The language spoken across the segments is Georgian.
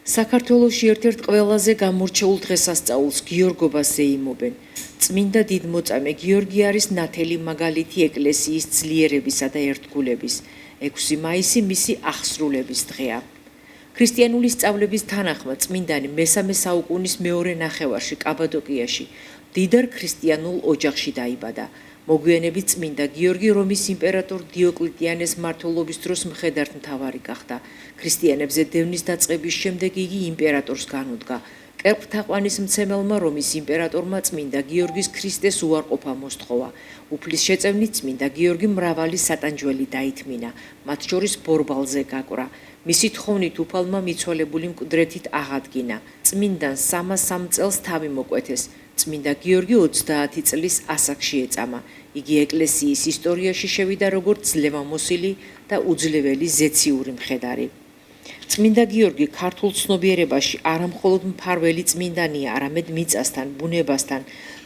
საქართველოში ერთ-ერთ ყველაზე გამორჩეულ დღესასწაულს გიორგობას ეიმობენ. წმინდა დიდმოწამე გიორგი არის ნათელი მაგალითი ეკლესიის ძლიერებისა და ერთგულების. 6 მაისი მისი აღსრულების დღეა. ქრისტიანული სწავლების თანახმად წმინდანი მესამე საუკუნის მეორე ნახევარში კაბადოკიაში მდიდარ ქრისტიანულ ოჯახში დაიბადა. მოგვიანებით წმინდა გიორგი რომის იმპერატორ დიოკლეტიანეს მმართველობის დროს მხედართმთავარი გახდა. ქრისტიანებზე დევნის დაწყების შემდეგ იგი იმპერატორს განუდგა. კერპთაყვანის მცემელმა რომის იმპერატორმა წმინდა გიორგის ქრისტეს უარყოფა მოსთხოვა. უფლის შეწევნით წმინდა გიორგი მრავალი სატანჯველი დაითმინა, მათ შორის ბორბალზე გაკვრა. მისი თხოვნით უფალმა მიცვალებული მკვდრეთით აღადგინა. წმინდანს 303 წელს თავი მოკვეთეს. წმინდა გიორგი 30 წლის ასაკში ეწამა. იგი ეკლესიის ისტორიაში შევიდა როგორც ძლევამოსილი და უძლეველი ზეციური მხედარი. წმინდა გიორგი ქართულ ცნობიერებაში არა მხოლოდ მფარველი წმინდანია, არამედ მიწასთან, ბუნებასთან,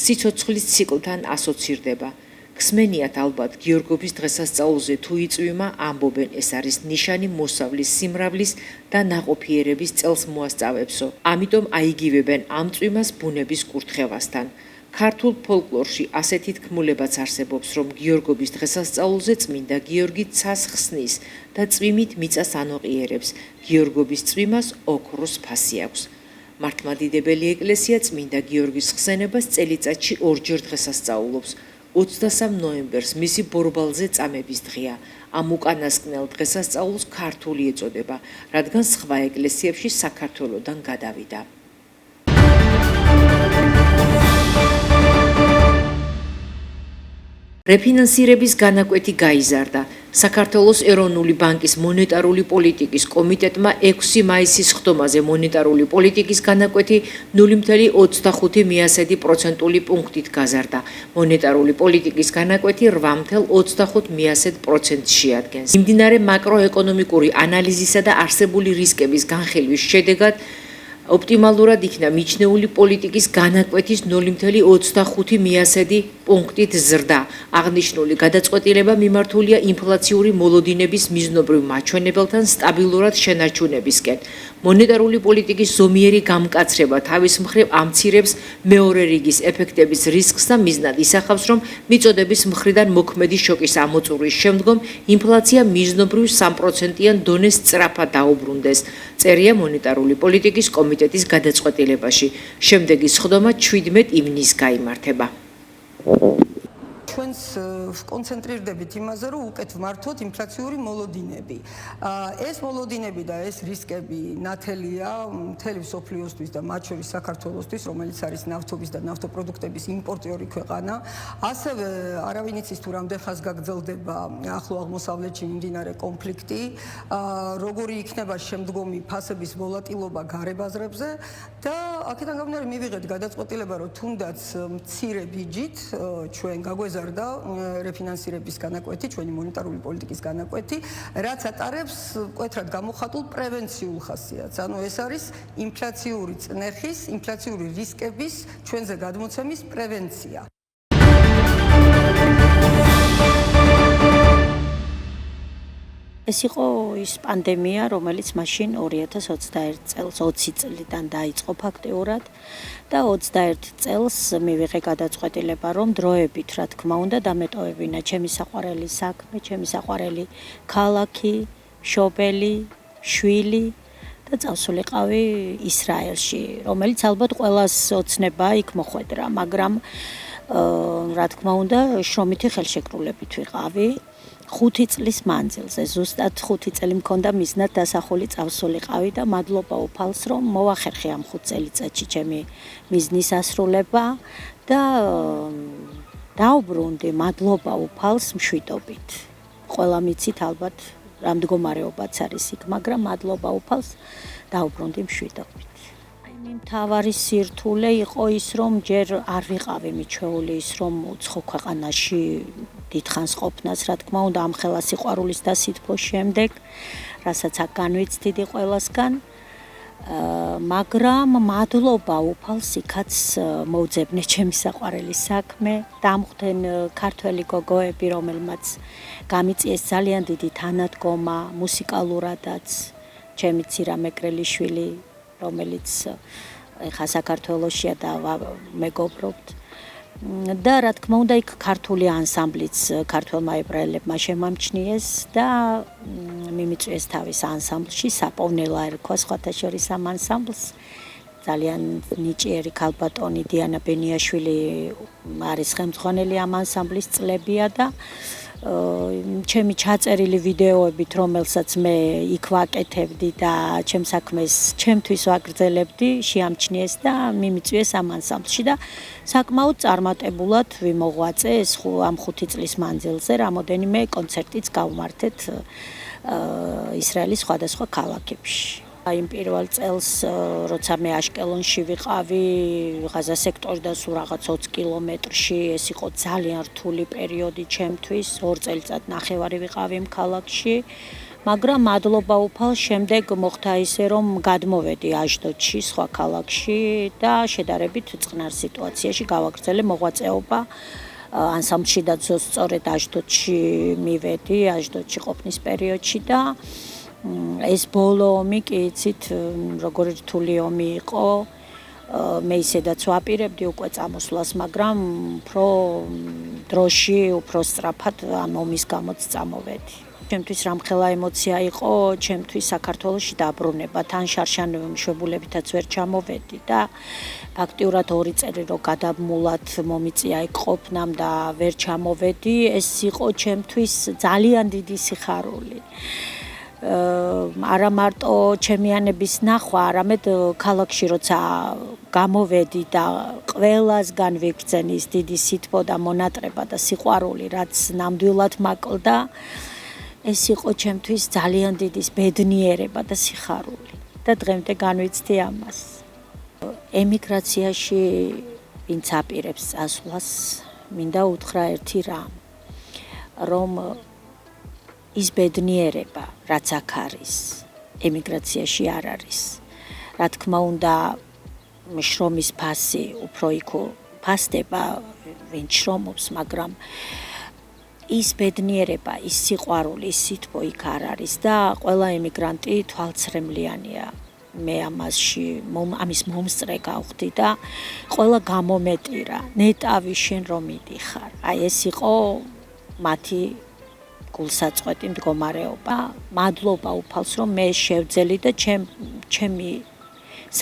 სიცოცხლის ციკლთან ასოცირდება. ხსმენიათ ალბათ გიორგობის დღესასწაულზე თუ იწვიმა ამბობენ, ეს არის ნიშანი მოსავლის, სიმრავლის და ნაყოფიერების წელს მოასწავებსო. ამიტომ აიგივებენ ამ წვიმას ბუნების კურთხევასთან. ქართულ ფოლკლორში ასეთი თქმულებაც არსებობს, რომ გიორგობის დღესასწაულზე წმინდა გიორგი ცას ხსნის და წვიმით მიწას ანოყიერებს. გიორგობის წვიმას ოქროს ფასი აქვს. მართლმადიდებელი ეკლესია წმინდა გიორგის ხსენებას წელიწადში ორჯერ დღესასწაულობს. 23 ნოემბერს მისი ბორბალზე წამების დღეა. ამ უკანასკნელ დღესასწაულს ქართული ეწოდება, რადგან სხვა ეკლესიებში საქართველოდან გადავიდა. რეფინანსირების განაკვეთი გაიზარდა. საქართველოს ეროვნული ბანკის მონეტარული პოლიტიკის კომიტეტმა 6 მაისის ხდომაზე მონეტარული პოლიტიკის განაკვეთი 0,25% პუნქტით გაზარდა. მონეტარული პოლიტიკის განაკვეთი 8,25% შეადგენს. მიმდინარე მაკროეკონომიკური ანალიზისა და არსებული რისკების განხილვის შედეგად ოპტიმალურად იქნა მიჩნეული პოლიტიკის განაკვეთის 0,25% პუნქტით ზრდა. აღნიშნული გადაწყვეტილება მიმართულია ინფლაციური მოლოდინების მიზნობრივ მაჩვენებელთან სტაბილურად შენარჩუნებისკენ. მონეტარული პოლიტიკის ზომიერი გამკაცრება თავის მხრივ ამცირებს მეორე რიგის ეფექტების რისკს და მიზნად ისახავს, რომ მიწოდების მხრიდან მოქმედი შოკის ამოწურვის შემდგომ ინფლაცია მიზნობრივ 3%-იან დონეს სწრაფად დაუბრუნდეს. წერია მონეტარული პოლიტიკის კომიტეტის გადაწყვეტილებაში. შემდეგი სხდომა 17 ივნისს გაიმართება. ჩვენს კონცენტრირდებით იმაზე, რომ უკეთ ვმართოთ ინფლაციური მოლოდინები. ეს მოლოდინები და ეს რისკები ნათელია მთელი მსოფლიოსთვის და მათ შორის საქართველოსთვის, რომელიც არის ნავთობის და ნავთობპროდუქტების იმპორტიორი ქვეყანა. ასევე არავინ იცის თუ რამდენ ხანს გაგრძელდება ახლო აღმოსავლეთში მიმდინარე კონფლიქტი, როგორი იქნება შემდგომი ფასების ვოლატილობა გარებაზრებზე და აქედან გამომდინარე მივიღეთ გადაწყვეტილება, რომ თუნდაც მცირე ბიჯით ჩვენ გაგვეზარდა რეფინანსირების განაკვეთი, ჩვენი მონეტარული პოლიტიკის განაკვეთი, რაც ატარებს მკვეთრად გამოხატულ პრევენციულ ხასიათს. ანუ ეს არის ინფლაციური წნეხის, ინფლაციური რისკების ჩვენზე გადმოცემის პრევენცია. ეს იყო ის პანდემია, რომელიც მაშინ 2021 წელს 20 წლიდან დაიწყო ფაქტიურად და 21 წელს მივიღე გადაწყვეტილება, რომ დროებით, რა თქმა უნდა, დამეტოვებინა ჩემი საყვარელი საქმე, ჩემი საყვარელი ქალაქი, მშობელი, შვილი და წავსულიყავი ისრაელში, რომელიც ალბათ ყველას ოცნება იქ მოხვედრა, მაგრამ რა თქმა უნდა, შრომითი ხელშეკრულებით ვიყავი. 5 წლის მანძილზე, ზუსტად 5 წელი მქონდა მიზნად დასახული წავსულიყავი და მადლობა უფალს, რომ მოახერხე ამ 5 წელიწადში ჩემი მიზნის ასრულება და დაუბრუნდი მადლობა უფალს მშვიდობით. ყველა მიცით ალბათ რა მდგომარეობაც არის იქ, მაგრამ მადლობა უფალს დაუბრუნდი მშვიდობით. მთავარი სირთულე იყო ის, რომ ჯერ არ ვიყავი მიჩვეული ის, რომ უცხო ქვეყანაში დიდხანს ყოფნას, რა თქმა უნდა, ამ ხელა სიყვარულის და სითბოს შემდეგ, რასაც აქ განვიცდიდი ყველასგან, მაგრამ მადლობა უფალს იქაც მოვძებნე ჩემი საყვარელი საქმე, დამხვდნენ ქართველი გოგოები, რომელმაც გამიწიეს ძალიან დიდი თანადგომა, მუსიკალურადაც, ჩემი ცირა მეკრელიშვილი რომელიც ეხა საქართველოშია და მეგობრობთ. და რა თქმა უნდა იქ ქართული ანსამბლიც ქართველმა ებრაელებმა შემამჩნიეს და მიმიწვიეს თავის ანსამბლში საპოვნელა ერქვა სხვათა შორის ამ ანსამბლს. ძალიან ნიჭიერი ქალბატონი დიანა ბენიაშვილი არის ხელმძღვანელი ამ ანსამბლის წლებია და ჩემი ჩაწერილი ვიდეოებით, რომელსაც მე იქ ვაკეთებდი და ჩემ საქმეს ჩემთვის ვაგრძელებდი, შეამჩნიეს და მიმიწვიეს ამ ანსამბლში და საკმაოდ წარმატებულად ვიმოღვაწე ეს ამ 5 წლის მანძილზე რამოდენიმე კონცერტიც გავმართეთ ისრაელის სხვადასხვა ქალაქებში. იმ პირველ წელს, როცა მე აშკელონში ვიყავი, ღაზა სექტორიდან სულ რაღაც 20 კილომეტრში, ეს იყო ძალიან რთული პერიოდი ჩემთვის, 2 წელიწად-ნახევარი ვიყავი იმ ქალაქში, მაგრამ მადლობა უფალ შემდეგ მოხდა ისე, რომ გადმოვედი აჟდოდში, სხვა ქალაქში და შედარებით წყნარ სიტუაციაში გავაგრძელე მოღვაწეობა. ანსამბლში და სწორედ აჟდოდში მივედი, აჟდოდში ყოფნის პერიოდში და ეს ბოლო ომი კი იცით როგორი რთული ომი იყო მე ისედაც ვაპირებდი უკვე წამოსვლას მაგრამ უფრო დროში უფრო სწრაფად ამ ომის გამოც წამოვედი ჩემთვის რამხელა ემოცია იყო ჩემთვის საქართველოში დაბრუნება თან შარშან მშობულებითაც ვერ ჩამოვედი და ფაქტიურად 2 წელი რო გადამულად მომიწია იქ ყოფნამ და ვერ ჩამოვედი ეს იყო ჩემთვის ძალიან დიდი სიხარული არა მარტო ჩემიანების ნახვა, არამედ ქალაქში როცა გამოვედი და ყველასგან ვიქცენ ის დიდი სითბო და მონატრება და სიყვარული, რაც ნამდვილად მაკლდა, ეს იყო ჩემთვის ძალიან დიდი ბედნიერება და სიხარული და დღემდე განვიცდი ამას. ემიგრაციაში ვინც აპირებს წასვლას, მინდა უთხრა ერთი რამ, რომ ის ბედნიერება, რაც აქ არის, ემიგრაციაში არ არის. რა თქმა უნდა, შრომის ფასი უფრო იქ ფასდება, ვინც შრომობს, მაგრამ ის ბედნიერება, ის სიყვარული, ის სითბო იქ არ არის და ყველა ემიგრანტი თვალცრემლიანია. მე ამის მომსწრე გავხდი და ყველა გამომეტირა, ნეტავი შენ რომ მიდიხარ. აი ეს იყო მათი გულსაწყვეტი მდგომარეობა. მადლობა უფალს, რომ მე შევძელი და ჩემი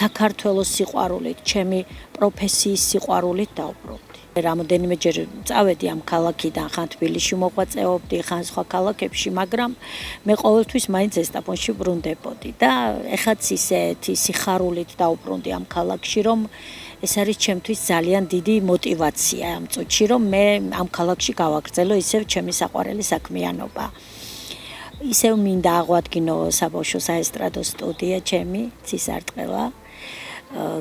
საქართველოს სიყვარულით, ჩემი პროფესიის სიყვარულით დავბრუნდი. რამოდენიმეჯერ წავედი ამ ქალაქიდან, ხან თბილისში მოღვაწეობდი, ხან სხვა ქალაქებში, მაგრამ მე ყოველთვის მაინც ესტაფონში ბრუნდებოდი და ეხაც ისეთი სიხარულით დავბრუნდი ამ ქალაქში, რომ ეს არის ჩემთვის ძალიან დიდი мотиваცია ამ წუთში, რომ მე ამ ქალაქში გავაგრძელო ისევ ჩემი საყვარელი საქმიანობა. ისევ მინდა აღვადგინო საბავშვო საესტრადო სტუდია ჩემი, ცისარტყელა,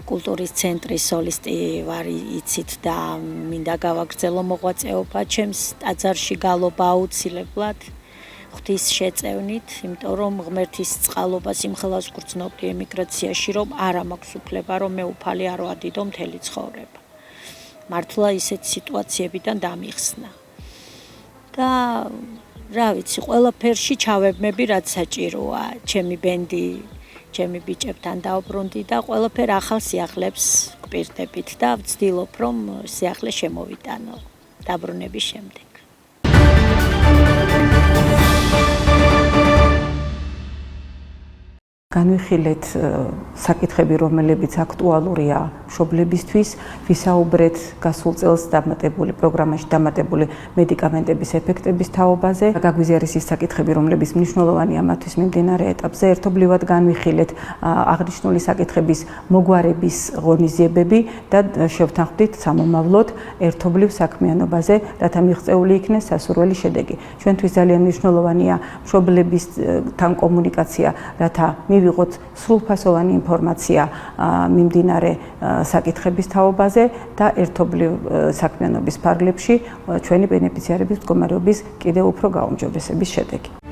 კულტურის ცენტრის სოლისტი ვარ იცით და მინდა გავაგრძელო მოღვაწეობა ჩემს ტაძარში გალობა აუცილებლად. ღვთის შეწევნით, იმიტომ რომ ღმერთის წყალობას იმხელას გრძნობდი ემიგრაციაში, რომ არა მაქვს უფლება, რომ მე უფალი არ ვადიდო მთელი ცხოვრება. მართლა ისეთ სიტუაციებიდან დამიხსნა. და რა ვიცი, ყველაფერში ჩავებმები, რაც საჭიროა. ჩემი ბენდი, ჩემი ბიჭებთან დავბრუნდი და ყველაფერ ახალ სიახლეებს გვპირდებით და ვცდილობ, რომ სიახლე შემოვიტანო დაბრუნების შემდეგ. განვიხილეთ საკითხები, რომლებიც აქტუალურია მშობლებისთვის, ვისაუბრეთ გასულ წელს პროგრამაში დამატებული მედიკამენტების ეფექტების თაობაზე. გაგვიზიარეს ის საკითხები, რომლებიც მნიშვნელოვანია მათთვის მიმდინარე ეტაპზე. ერთობლივად განვიხილეთ აღნიშნული საკითხების მოგვარების ღონისძიებები და შევთანხმდით სამომავლოდ ერთობლივ საქმიანობაზე, რათა მიღწეული იქნეს სასურველი შედეგი. ჩვენთვის ძალიან მნიშვნელოვანია მშობლებისთან კომუნიკაცია, რათა მივიღოთ სრულფასოვანი ინფორმაცია მიმდინარე საკითხების თაობაზე და ერთობლივ საქმიანობის ფარგლებში ჩვენი ბენეფიციარების მდგომარეობის კიდევ უფრო გაუმჯობესების შედეგი.